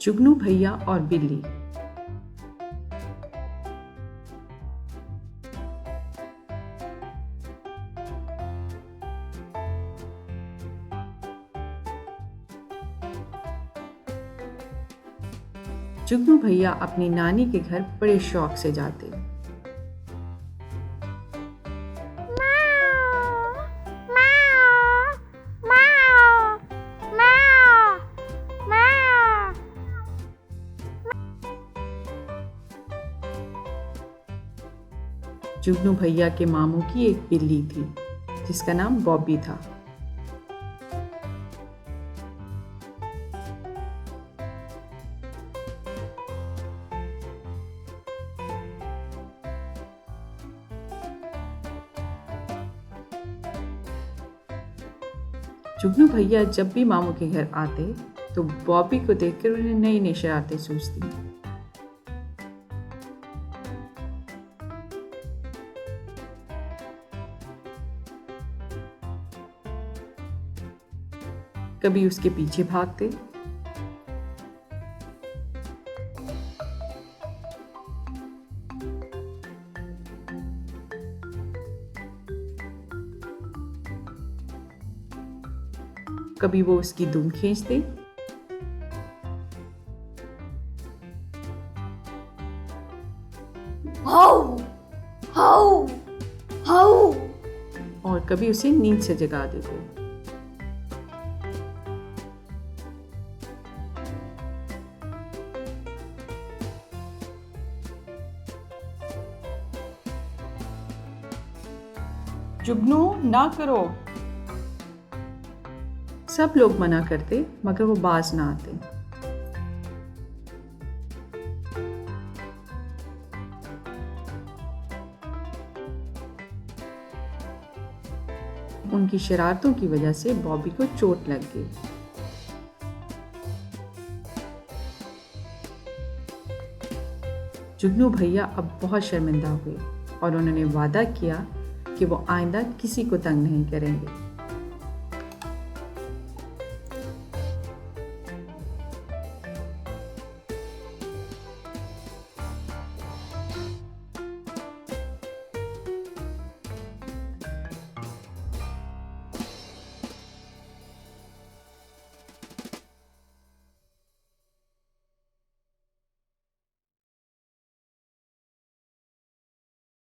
जुगनू भैया और बिल्ली। जुगनू भैया अपनी नानी के घर बड़े शौक से जाते। जुगनू भैया के मामू की एक बिल्ली थी जिसका नाम बॉबी था। जुगनू भैया जब भी मामू के घर आते तो बॉबी को देखकर उन्हें नई नई शरारतें सूझती। कभी उसके पीछे भागते, कभी वो उसकी दुम खींचते, हाउ हाउ हाउ, और कभी उसे नींद से जगा देते। जुगनू ना करो, सब लोग मना करते मगर वो बाज ना आते। उनकी शरारतों की वजह से बॉबी को चोट लग गई। जुगनू भैया अब बहुत शर्मिंदा हुए और उन्होंने वादा किया कि वो आइंदा किसी को तंग नहीं करेंगे।